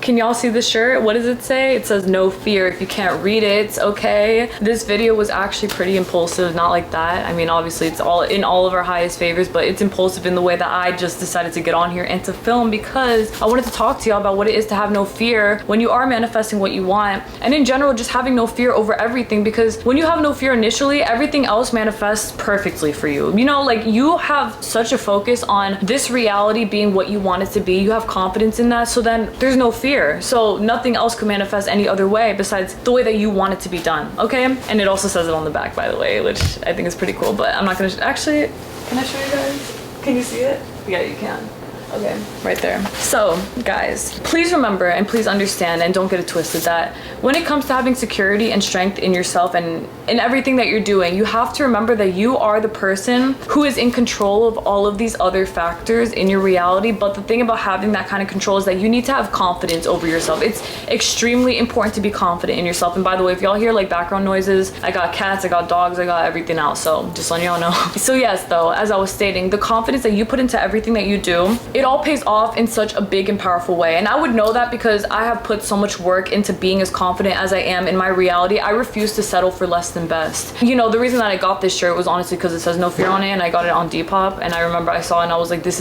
Can y'all see the shirt? What does it say? It says no fear. If you can't read it, okay. This video was actually pretty impulsive, not like that. I mean, obviously it's all in all of our highest favors, but it's impulsive in the way that I just decided to get on here and to film because I wanted to talk to y'all about what it is to have no fear when you are manifesting what you want, and in general just having no fear over everything, because when you have no fear initially, everything else manifests perfectly for you. You know, like you have such a focus on this reality being what you want it to be. You have confidence in that, so then there's no fear. So nothing else could manifest any other way besides the way that you want it to be done, okay? And it also says it on the back, by the way, which I think is pretty cool, but I'm not gonna actually, can I show you guys? Can you see it? Yeah, you can. Okay, right there. So guys, please remember and please understand, and don't get it twisted, that when it comes to having security and strength in yourself and in everything that you're doing, you have to remember that you are the person who is in control of all of these other factors in your reality. But the thing about having that kind of control is that you need to have confidence over yourself. It's extremely important to be confident in yourself. And by the way, if y'all hear like background noises, I got cats, I got dogs, I got everything out, so just letting y'all know. So yes, though, as I was stating, the confidence that you put into everything that you do, it all pays off in such a big and powerful way. And I would know that because I have put so much work into being as confident as I am in my reality. I refuse to settle for less than best. You know, the reason that I got this shirt was honestly because it says no fear on it, and I got it on Depop, and I remember I saw it and I was like, this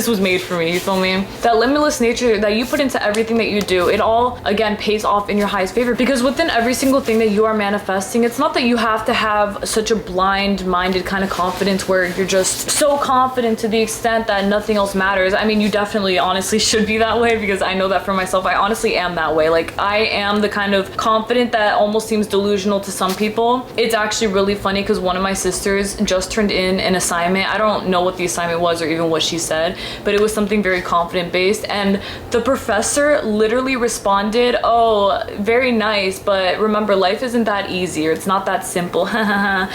was made for me, you feel me? That limitless nature that you put into everything that you do, it all again pays off in your highest favor, because within every single thing that you are manifesting, it's not that you have to have such a blind-minded kind of confidence where you're just so confident to the extent that nothing else matters. I mean, you definitely honestly should be that way, because I know that for myself. I honestly am that way. Like, I am the kind of confident that almost seems delusional to some people. It's actually really funny because one of my sisters just turned in an assignment. I don't know what the assignment was or even what she said, but it was something very confident based, and the professor literally responded, oh, very nice, but remember, life isn't that easy, or it's not that simple.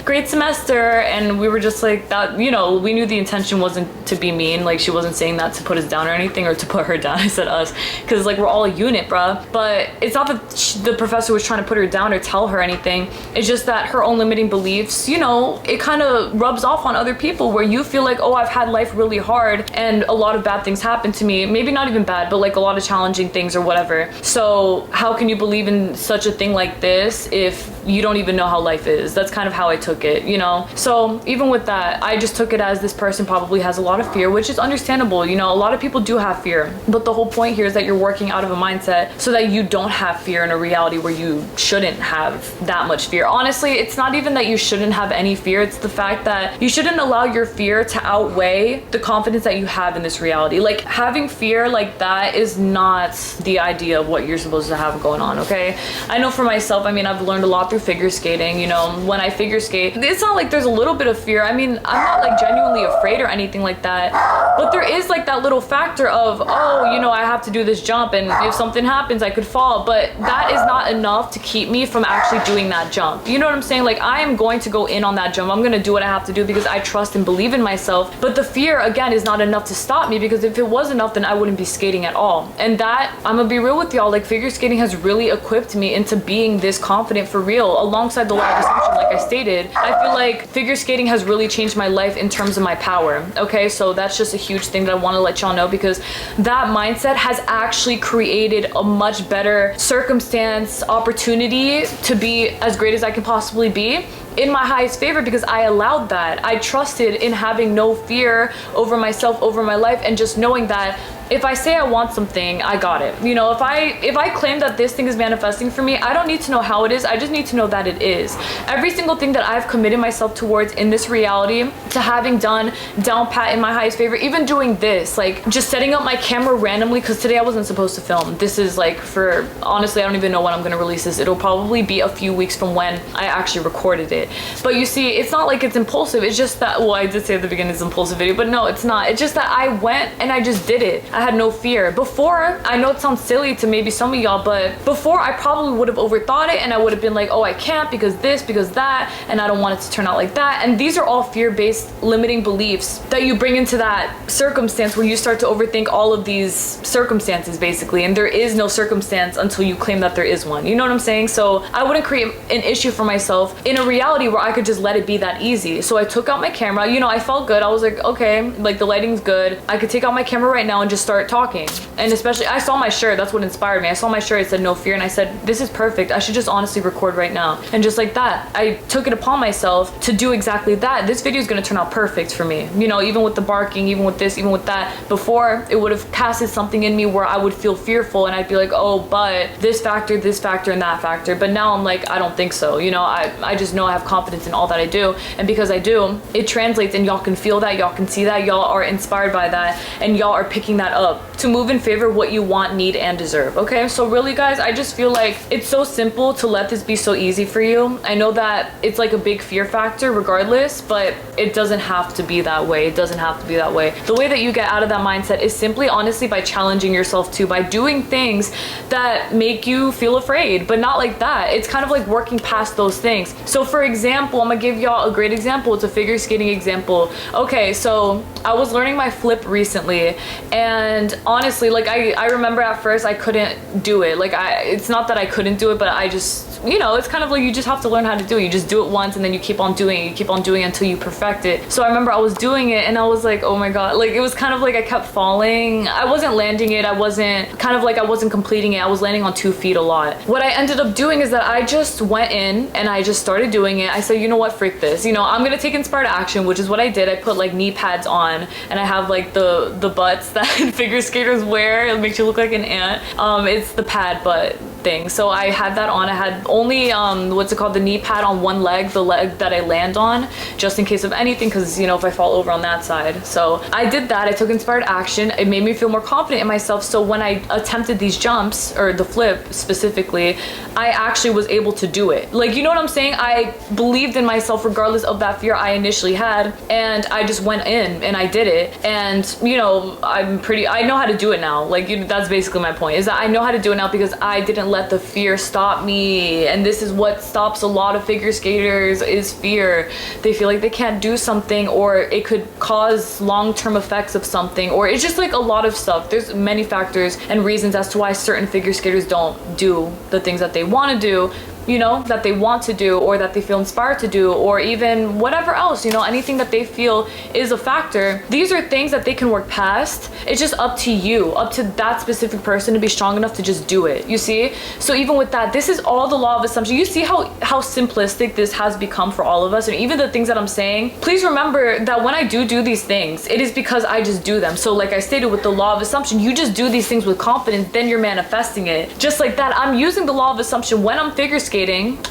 Great semester. And we were just like, that, you know, we knew the intention wasn't to be mean. Like, she wasn't saying that to put us down or anything, or to put her down. I said us because like we're all a unit, bruh. But it's not that the professor was trying to put her down or tell her anything. It's just that her own limiting beliefs, you know, it kind of rubs off on other people, where you feel like, oh, I've had life really hard and a lot of bad things happen to me. Maybe not even bad, but like a lot of challenging things or whatever. So how can you believe in such a thing like this if you don't even know how life is? That's kind of how I took it, you know? So even with that, I just took it as this person probably has a lot of fear, which is understandable. You know, a lot of people do have fear, but the whole point here is that you're working out of a mindset so that you don't have fear in a reality where you shouldn't have that much fear. Honestly, it's not even that you shouldn't have any fear. It's the fact that you shouldn't allow your fear to outweigh the confidence that you have in this reality. Like, having fear like that is not the idea of what you're supposed to have going on, okay? I know for myself, I mean, I've learned a lot through figure skating. You know, when I figure skate, it's not like there's a little bit of fear. I mean, I'm not like genuinely afraid or anything like that, but there is like that little factor of, oh, you know, I have to do this jump, and if something happens, I could fall. But that is not enough to keep me from actually doing that jump. You know what I'm saying? Like, I am going to go in on that jump. I'm going to do what I have to do because I trust and believe in myself. But the fear, again, is not enough to stop me, because if it was enough, then I wouldn't be skating at all. And that, I'm gonna be real with y'all, like, figure skating has really equipped me into being this confident for real, alongside the law of assumption, like I stated. I feel like figure skating has really changed my life in terms of my power, okay? So that's just a huge thing that I want to let y'all know, because that mindset has actually created a much better circumstance, opportunity to be as great as I can possibly be in my highest favor, because I allowed that. I trusted in having no fear over myself, over my life, and just knowing that if I say I want something, I got it. You know, if I claim that this thing is manifesting for me, I don't need to know how it is. I just need to know that it is. Every single thing that I've committed myself towards in this reality, to having done down pat in my highest favor, even doing this, like just setting up my camera randomly, because today I wasn't supposed to film. This is like for, honestly, I don't even know when I'm gonna release this. It'll probably be a few weeks from when I actually recorded it. But you see, it's not like it's impulsive. It's just that, well, I did say at the beginning it's an impulsive video, but no, it's not. It's just that I went and I just did it. I had no fear. Before, I know it sounds silly to maybe some of y'all, but before I probably would have overthought it, and I would have been like, oh, I can't because this, because that, and I don't want it to turn out like that. And these are all fear-based limiting beliefs that you bring into that circumstance where you start to overthink all of these circumstances, basically. And there is no circumstance until you claim that there is one. You know what I'm saying? So I wouldn't create an issue for myself in a reality reality where I could just let it be that easy. So I took out my camera, you know, I felt good. I was like, okay, like the lighting's good. I could take out my camera right now and just start talking. And especially, I saw my shirt, that's what inspired me. I saw my shirt, it said no fear, and I said, this is perfect. I should just honestly record right now. And just like that, I took it upon myself to do exactly that. This video is gonna turn out perfect for me. You know, even with the barking, even with this, even with that. Before, it would have casted something in me where I would feel fearful and I'd be like, oh, but this factor, and that factor. But now I'm like, I don't think so. You know, I just know I have confidence in all that I do. And because I do, it translates, and y'all can feel that, y'all can see that, y'all are inspired by that, and y'all are picking that up to move in favor of what you want, need, and deserve. Okay, so really guys, I just feel like it's so simple to let this be so easy for you. I know that it's like a big fear factor regardless, but it doesn't have to be that way. It doesn't have to be that way. The way that you get out of that mindset is simply honestly by challenging yourself too, by doing things that make you feel afraid, but not like that. It's kind of like working past those things. So for example, I'm gonna give y'all a great example. It's a figure skating example. Okay, so I was learning my flip recently, and honestly, like I remember at first I couldn't do it. Like it's not that I couldn't do it, but I just, you know, it's kind of like you just have to learn how to do it. You just do it once and then you keep on doing it. You keep on doing it until you perfect it. So I remember I was doing it and I was like, oh my God, like it was kind of like I kept falling. I wasn't landing it. I wasn't completing it. I was landing on 2 feet a lot. What I ended up doing is that I just went in and I just started doing it. I said, you know what, freak this. You know, I'm gonna take inspired action, which is what I did. I put like knee pads on and I have like the butts that figure skaters wear. It makes you look like an ant. It's the pad butt thing. So I had that on. I had only what's it called, the knee pad on one leg, the leg that I land on, just in case of anything, because you know, if I fall over on that side. So I did that. I took inspired action. It made me feel more confident in myself. So when I attempted these jumps, or the flip specifically, I actually was able to do it. Like, you know what I'm saying? I believed in myself regardless of that fear I initially had, and I just went in and I did it. And you know, I know how to do it now. Like, you know, that's basically my point, is that I know how to do it now because I didn't let the fear stop me. And this is what stops a lot of figure skaters, is fear. They feel like they can't do something, or it could cause long-term effects of something, or it's just like a lot of stuff. There's many factors and reasons as to why certain figure skaters don't do the things that they want to do, you know, that they want to do, or that they feel inspired to do, or even whatever else, you know, anything that they feel is a factor. These are things that they can work past. It's just up to you, up to that specific person to be strong enough to just do it, you see? So even with that, this is all the law of assumption. You see how simplistic this has become for all of us, and even the things that I'm saying. Please remember that when I do these things, it is because I just do them. So like I stated with the law of assumption, you just do these things with confidence, then you're manifesting it. Just like that, I'm using the law of assumption when I'm figure skating.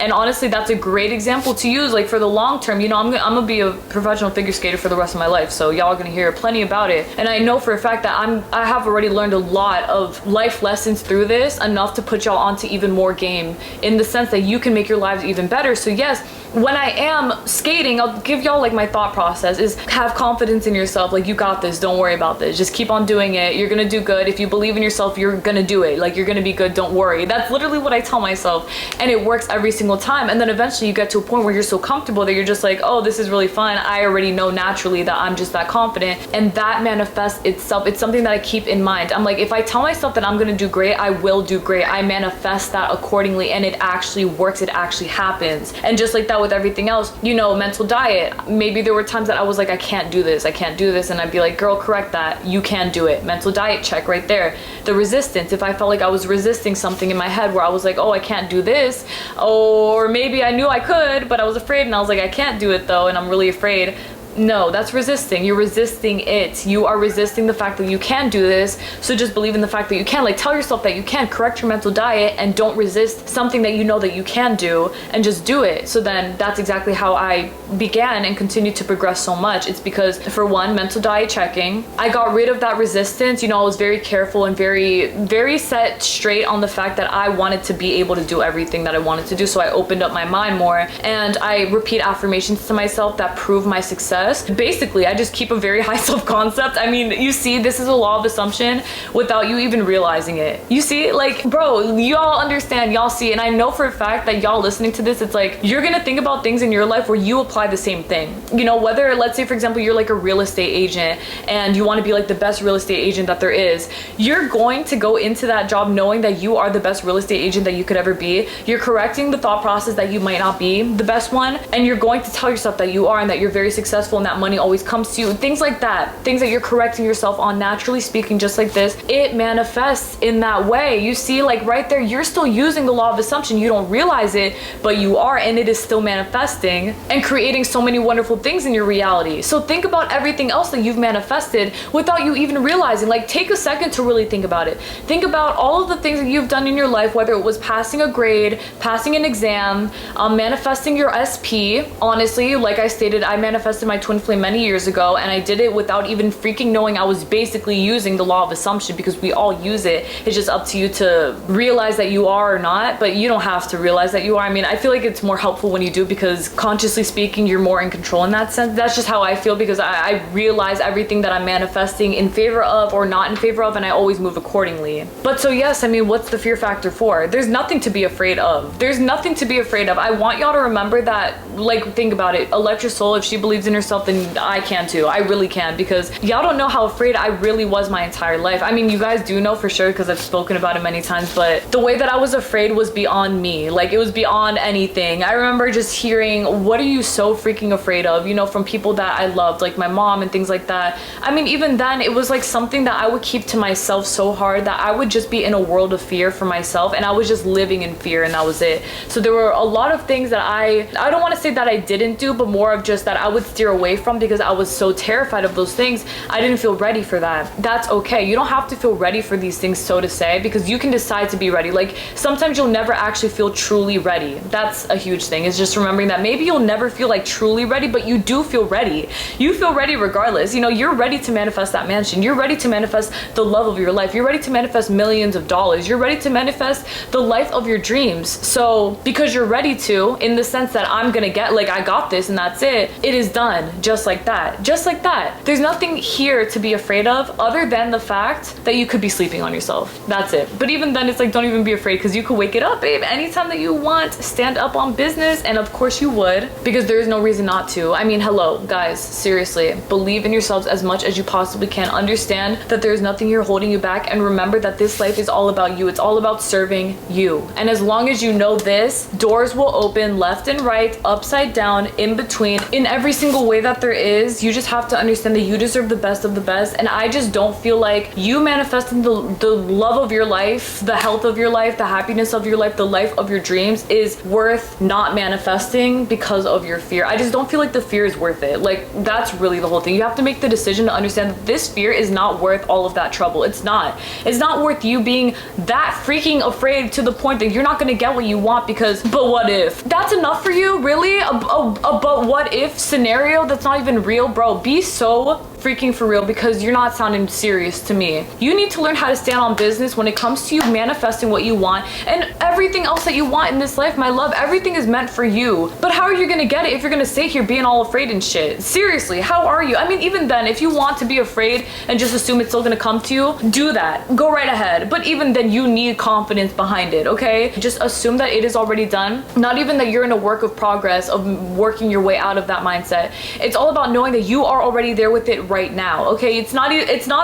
And honestly, that's a great example to use, like for the long term. You know, I'm gonna be a professional figure skater for the rest of my life, so y'all are gonna hear plenty about it. And I know for a fact that I have already learned a lot of life lessons through this, enough to put y'all onto even more game, in the sense that you can make your lives even better. So yes, when I am skating, I'll give y'all like my thought process is have confidence in yourself. Like, you got this, don't worry about this, just keep on doing it, you're gonna do good. If you believe in yourself, you're gonna do it. Like, you're gonna be good, don't worry. That's literally what I tell myself, and it works every single time. And then eventually you get to a point where you're so comfortable that you're just like, oh, this is really fun. I already know naturally that I'm just that confident, and that manifests itself. It's something that I keep in mind. I'm like, if I tell myself that I'm gonna do great, I will do great. I manifest that accordingly, and it actually works, it actually happens. And just like that with everything else, you know, mental diet. Maybe there were times that I was like, I can't do this, and I'd be like, girl, correct that, you can do it. Mental diet check right there. The resistance, if I felt like I was resisting something in my head where I was like, oh, I can't do this, or maybe I knew I could, but I was afraid, and I was like, I can't do it though, and I'm really afraid. No, that's resisting. You're resisting it. You are resisting the fact that you can do this. So just believe in the fact that you can. Like, tell yourself that you can. Correct your mental diet and don't resist something that you know that you can do, and just do it. So then that's exactly how I began and continue to progress so much. It's because, for one, mental diet checking, I got rid of that resistance. You know, I was very careful and very set straight on the fact that I wanted to be able to do everything that I wanted to do. So I opened up my mind more, and I repeat affirmations to myself that prove my success. manifest. Basically, I just keep a very high self-concept. I mean, you see, this is a law of assumption without you even realizing it. You see, like, bro, y'all understand, y'all see, and I know for a fact that y'all listening to this, it's like, you're gonna think about things in your life where you apply the same thing. You know, whether, let's say, for example, you're like a real estate agent and you want to be like the best real estate agent that there is, you're going to go into that job knowing that you are the best real estate agent that you could ever be. You're correcting the thought process that you might not be the best one, and you're going to tell yourself that you are and that you're very successful and that money always comes to you. Things like that, things that you're correcting yourself on, naturally speaking, just like this, it manifests in that way. You see, like right there, you're still using the law of assumption. You don't realize it, but you are, and it is still manifesting and creating so many wonderful things in your reality. So think about everything else that you've manifested without you even realizing. Like, take a second to really think about it. Think about all of the things that you've done in your life, whether it was passing a grade, passing an exam, manifesting your SP. Honestly, like I stated, I manifested my twin flame many years ago, and I did it without even freaking knowing I was basically using the law of assumption, because we all use it. It's just up to you to realize that you are or not, but you don't have to realize that you are. I mean, I feel like it's more helpful when you do, because consciously speaking, you're more in control in that sense. That's just how I feel, because I realize everything that I'm manifesting in favor of or not in favor of, and I always move accordingly. But so yes, I mean, what's the fear factor for? There's nothing to be afraid of. There's nothing to be afraid of. I want y'all to remember that. Like, think about it. Electra Soul, if she believes in herself, then I can too. I really can, because y'all don't know how afraid I really was my entire life. I mean, you guys do know for sure, because I've spoken about it many times, but the way that I was afraid was beyond me. Like, it was beyond anything. I remember just hearing, what are you so freaking afraid of? You know, from people that I loved, like my mom and things like that. I mean, even then, it was like something that I would keep to myself so hard that I would just be in a world of fear for myself, and I was just living in fear, and that was it. So there were a lot of things that I don't want to say that I didn't do, but more of just that I would steer away from, because I was so terrified of those things. I didn't feel ready for that. That's okay. You don't have to feel ready for these things, so to say, because you can decide to be ready. Like, sometimes you'll never actually feel truly ready. That's a huge thing, is just remembering that maybe you'll never feel like truly ready, but you do feel ready. You feel ready regardless. You know, you're ready to manifest that mansion. You're ready to manifest the love of your life. You're ready to manifest millions of dollars. You're ready to manifest the life of your dreams. So because you're ready to, in the sense that I'm gonna get, like, I got this and that's it, it is done just like that. Just like that. There's nothing here to be afraid of other than the fact that you could be sleeping on yourself. That's it. But even then, it's like, don't even be afraid, because you could wake it up, babe, anytime that you want. Stand up on business, and of course you would, because there's no reason not to. I mean, hello, guys, seriously, believe in yourselves as much as you possibly can. Understand that there's nothing here holding you back, and remember that this life is all about you. It's all about serving you. And as long as you know this, doors will open left and right, upside down, in between, in every single way that there is. You just have to understand that you deserve the best of the best, and I just don't feel like you manifesting the love of your life, the health of your life, the happiness of your life, the life of your dreams is worth not manifesting because of your fear. I just don't feel like the fear is worth it. Like, that's really the whole thing. You have to make the decision to understand that this fear is not worth all of that trouble. It's not. It's not worth you being that freaking afraid to the point that you're not gonna get what you want because, but what if? That's enough for you? Really? A but what if scenario that's not even real? Bro, be so freaking for real, because you're not sounding serious to me. You need to learn how to stand on business when it comes to you manifesting what you want, and everything else that you want in this life, my love. Everything is meant for you. But how are you gonna get it if you're gonna stay here being all afraid and shit? Seriously, how are you? I mean, even then, if you want to be afraid and just assume it's still gonna come to you, do that. Go right ahead. But even then, you need confidence behind it, okay? Just assume that it is already done. Not even that you're in a work of progress of working your way out of that mindset. It's all about knowing that you are already there with it right now, okay? It's not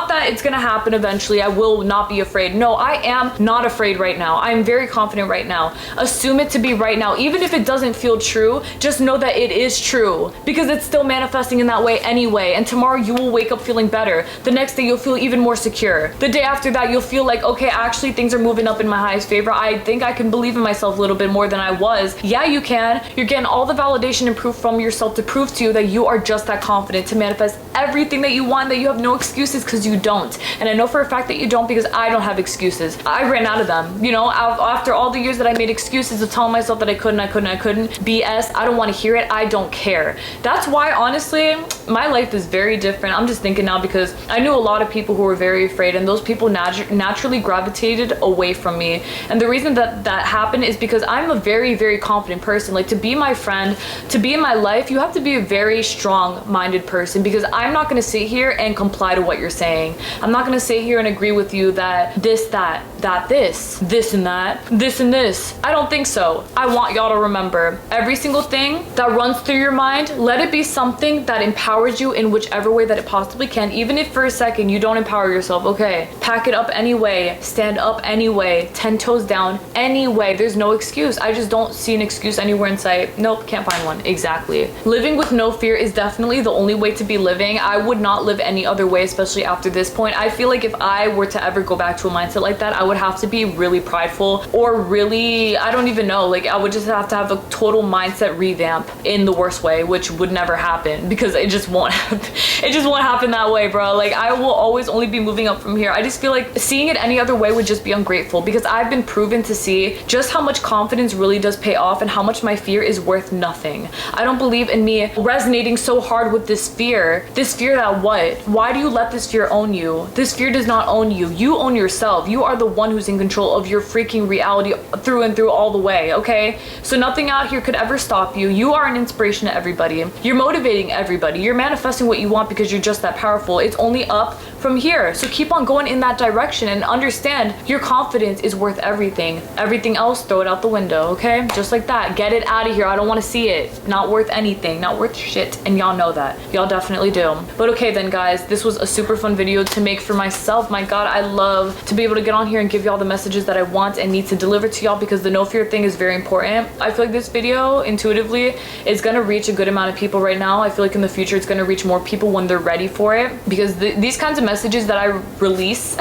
that it's gonna happen eventually. I will not be afraid. No, I am not afraid right now. I'm very confident right now. Assume it to be right now. Even if it doesn't feel true, just know that it is true, because it's still manifesting in that way anyway. And tomorrow you will wake up feeling better. The next day you'll feel even more secure. The day after that you'll feel like, okay, actually things are moving up in my highest favor. I think I can believe in myself a little bit more than I was. Yeah, you can. You're getting all the validation and proof from yourself to prove to you that you are just that confident to manifest everything everything that you want, that you have no excuses, because you don't. And I know for a fact that you don't, because I don't have excuses. I ran out of them, you know, after all the years that I made excuses of telling myself that I couldn't. BS, I don't want to hear it. I don't care. That's why, honestly, my life is very different. I'm just thinking now, because I knew a lot of people who were very afraid, and those people naturally gravitated away from me. And the reason that that happened is because I'm a very, very confident person. Like, to be my friend, to be in my life, you have to be a very strong-minded person, because I'm not going to sit here and comply to what you're saying. I'm not going to sit here and agree with you that this, that, this and that, this and this. I don't think so. I want y'all to remember, every single thing that runs through your mind, let it be something that empowers you in whichever way that it possibly can. Even if for a second you don't empower yourself, okay, pack it up anyway, stand up anyway, 10 toes down anyway. There's no excuse. I just don't see an excuse anywhere in sight. Nope, can't find one. Exactly. Living with no fear is definitely the only way to be living. I would not live any other way, especially after this point. I feel like if I were to ever go back to a mindset like that, I would have to be really prideful, or really, I don't even know, like I would just have to have a total mindset revamp in the worst way, which would never happen, because it just won't happen. It just won't happen that way, bro. Like, I will always only be moving up from here. I just feel like seeing it any other way would just be ungrateful, because I've been proven to see just how much confidence really does pay off, and how much my fear is worth nothing. I don't believe in me resonating so hard with this fear. This fear that what? Why do you let this fear own you? This fear does not own you. You own yourself. You are the one who's in control of your freaking reality through and through all the way, okay? So nothing out here could ever stop you. You are an inspiration to everybody. You're motivating everybody. You're manifesting what you want, because you're just that powerful. It's only up from here. So keep on going in that direction, and understand your confidence is worth everything. Everything else, throw it out the window, okay? Just like that. Get it out of here. I don't want to see it. Not worth anything. Not worth shit. And y'all know that. Y'all definitely do. But okay then, guys, this was a super fun video to make for myself. My God, I love to be able to get on here and give y'all the messages that I want and need to deliver to y'all, because the no fear thing is very important. I feel like this video intuitively is gonna reach a good amount of people right now. I feel like in the future it's gonna reach more people when they're ready for it, because these kinds of messages that I release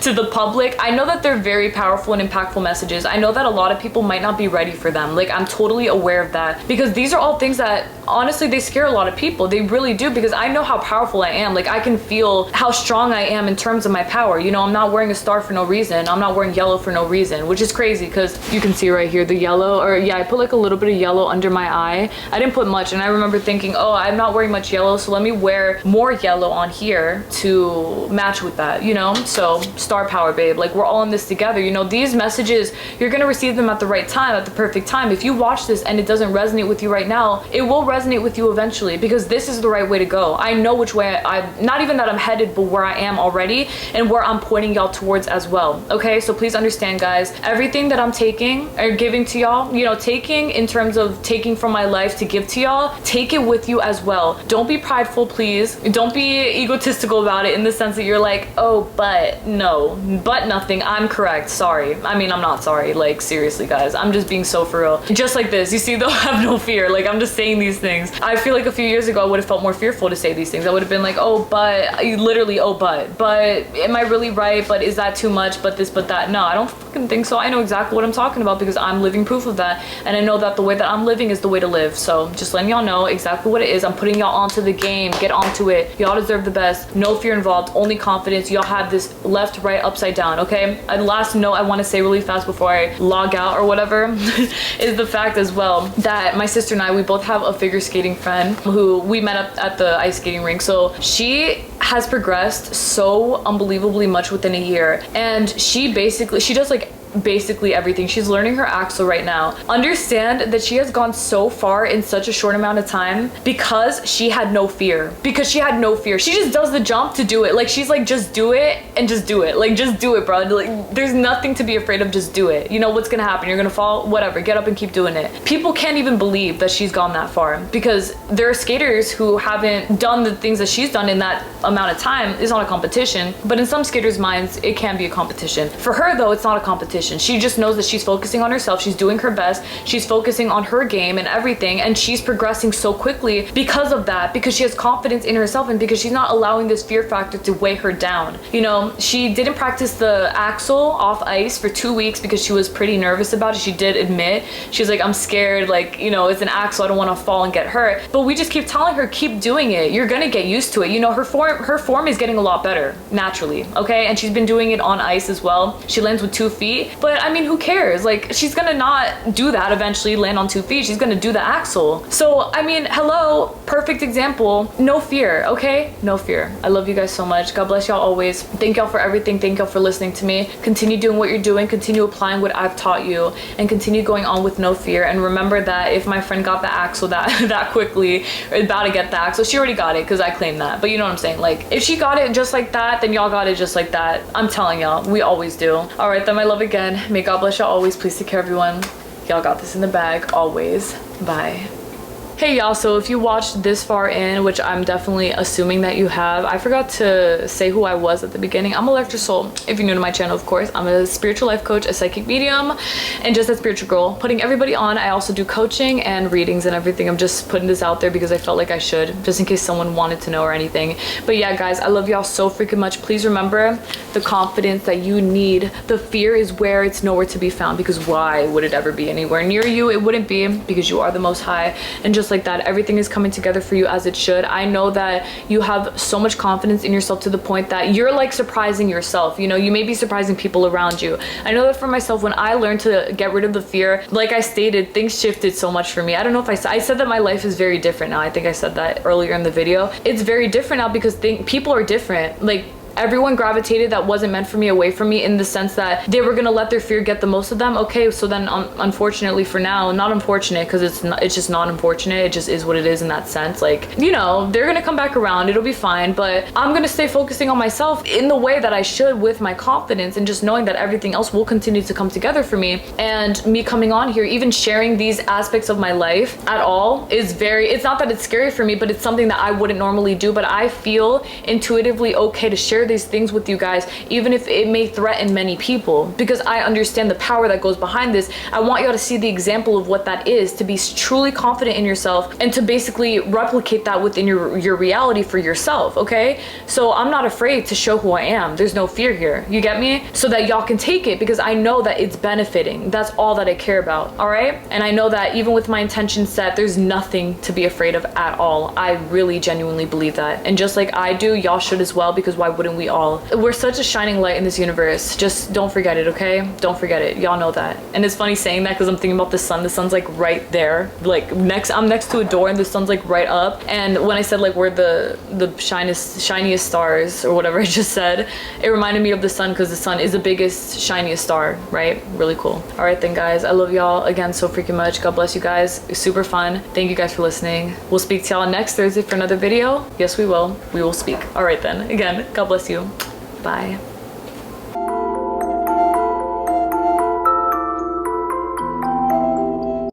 to the public, I know that they're very powerful and impactful messages. I know that a lot of people might not be ready for them. Like, I'm totally aware of that, because these are all things that honestly they scare a lot of people. They really do, because I know how powerful I am. Like, I can feel how strong I am in terms of my power. You know, I'm not wearing a star for no reason. I'm not wearing yellow for no reason, which is crazy, because you can see right here the yellow, or yeah, I put like a little bit of yellow under my eye. I didn't put much, and I remember thinking, oh, I'm not wearing much yellow, so let me wear more yellow on here to match with that, you know? So star power, babe. Like, we're all in this together. You know, these messages, you're gonna receive them at the right time, at the perfect time. If you watch this and it doesn't resonate with you right now, it will resonate with you eventually, because this is the right way to go. I know which way not even that I'm headed, but where I am already, and where I'm pointing y'all towards as well. Okay, so please understand, guys, everything that I'm taking or giving to y'all, you know, taking in terms of taking from my life to give to y'all, take it with you as well. Don't be prideful, please. Don't be egotistical about it, in the sense that you're like, oh, but no, but nothing, I'm correct, sorry. I mean, I'm not sorry, like, seriously, guys, I'm just being so for real. Just like this, you see, though, I have no fear. Like, I'm just saying these things. I feel like a few years ago I would have felt more fearful to say these things. I would have been like, oh, but, literally, oh, but am I really right? But is that too much? But this, but that. No, I don't fucking think so. I know exactly what I'm talking about, because I'm living proof of that, and I know that the way that I'm living is the way to live. So just letting y'all know exactly what it is. I'm putting y'all onto the game. Get onto it. Y'all deserve the best. No fear involved, only confidence. Y'all have this left, right, upside down, okay? And last note I want to say really fast before I log out or whatever is the fact as well that my sister and I, we both have a figure skating friend who we met up at the ice skating rink. So she has progressed so unbelievably much within a year, and she does like basically everything. She's learning her axle right now. Understand that she has gone so far in such a short amount of time because she had no fear. Because she had no fear. She just does the jump to do it. Like, she's like, just do it and just do it. Like, just do it, bro. Like, there's nothing to be afraid of. Just do it. You know what's gonna happen. You're gonna fall, whatever. Get up and keep doing it. People can't even believe that she's gone that far, because there are skaters who haven't done the things that she's done in that amount of time. It's not a competition, but in some skaters' minds, it can be a competition. For her, though, it's not a competition. competition. She just knows that she's focusing on herself. She's doing her best. She's focusing on her game and everything. And she's progressing so quickly because of that, because she has confidence in herself and because she's not allowing this fear factor to weigh her down. You know, she didn't practice the axle off ice for 2 weeks because she was pretty nervous about it. She did admit, she's like, I'm scared, like, you know, it's an axle, I don't want to fall and get hurt. But we just keep telling her, keep doing it. You're gonna get used to it. You know, her form is getting a lot better naturally, okay? And she's been doing it on ice as well. She lands with 2 feet, but I mean, who cares? Like, she's gonna not do that eventually, land on 2 feet. She's gonna do the axle. So I mean, hello, perfect example. No fear, okay? No fear. I love you guys so much. God bless y'all always. Thank y'all for everything. Thank y'all for listening to me. Continue doing what you're doing. Continue applying what I've taught you, and continue going on with no fear. And remember that if my friend got the axle that quickly, or about to get the axle, she already got it because I claimed that. But you know what I'm saying? Like, if she got it just like that, then y'all got it just like that. I'm telling y'all, we always do. All right, then, my love again. May God bless y'all always. Please take care, everyone. Y'all got this in the bag always. Bye. Hey y'all, so if you watched this far in, which I'm definitely assuming that you have, I forgot to say who I was at the beginning. I'm Electra Soul. If you're new to my channel, of course, I'm a spiritual life coach, a psychic medium, and just a spiritual girl, putting everybody on. I also do coaching and readings and everything. I'm just putting this out there because I felt like I should, just in case someone wanted to know or anything. But yeah, guys, I love y'all so freaking much. Please remember the confidence that you need. The fear is where it's nowhere to be found, because why would it ever be anywhere near you? It wouldn't be, because you are the Most High. And just like that, everything is coming together for you as it should. I know that you have so much confidence in yourself to the point that you're like surprising yourself. You know, you may be surprising people around you. I know that for myself, when I learned to get rid of the fear, like I stated, things shifted so much for me. I don't know if I said that my life is very different now. I think I said that earlier in the video. It's very different now because people are different. Like, everyone gravitated that wasn't meant for me away from me, in the sense that they were gonna let their fear get the most of them. Okay, so then unfortunately for now, not unfortunate, because it's just not unfortunate, it just is what it is in that sense. Like, you know, they're gonna come back around, it'll be fine, but I'm gonna stay focusing on myself in the way that I should, with my confidence, and just knowing that everything else will continue to come together for me. And me coming on here, even sharing these aspects of my life at all, is very, it's not that it's scary for me, but it's something that I wouldn't normally do. But I feel intuitively okay to share these things with you guys, even if it may threaten many people, because I understand the power that goes behind this. I want y'all to see the example of what that is, to be truly confident in yourself, and to basically replicate that within your reality for yourself, okay? So I'm not afraid to show who I am. There's no fear here, you get me? So that y'all can take it, because I know that it's benefiting. That's all that I care about, all right? And I know that even with my intention set, there's nothing to be afraid of at all. I really genuinely believe that. And just like I do, y'all should as well, because why wouldn't we all? We're such a shining light in this universe. Just don't forget it, okay? Don't forget it. Y'all know that. And it's funny saying that because I'm thinking about the sun. The sun's like right there. Like I'm next to a door and the sun's like right up. And when I said like we're the shiniest stars or whatever I just said, it reminded me of the sun, because the sun is the biggest, shiniest star, right? Really cool. All right then, guys. I love y'all again so freaking much. God bless you guys. It's super fun. Thank you guys for listening. We'll speak to y'all next Thursday for another video. Yes, we will. We will speak. All right then. Again, God bless you. Bye.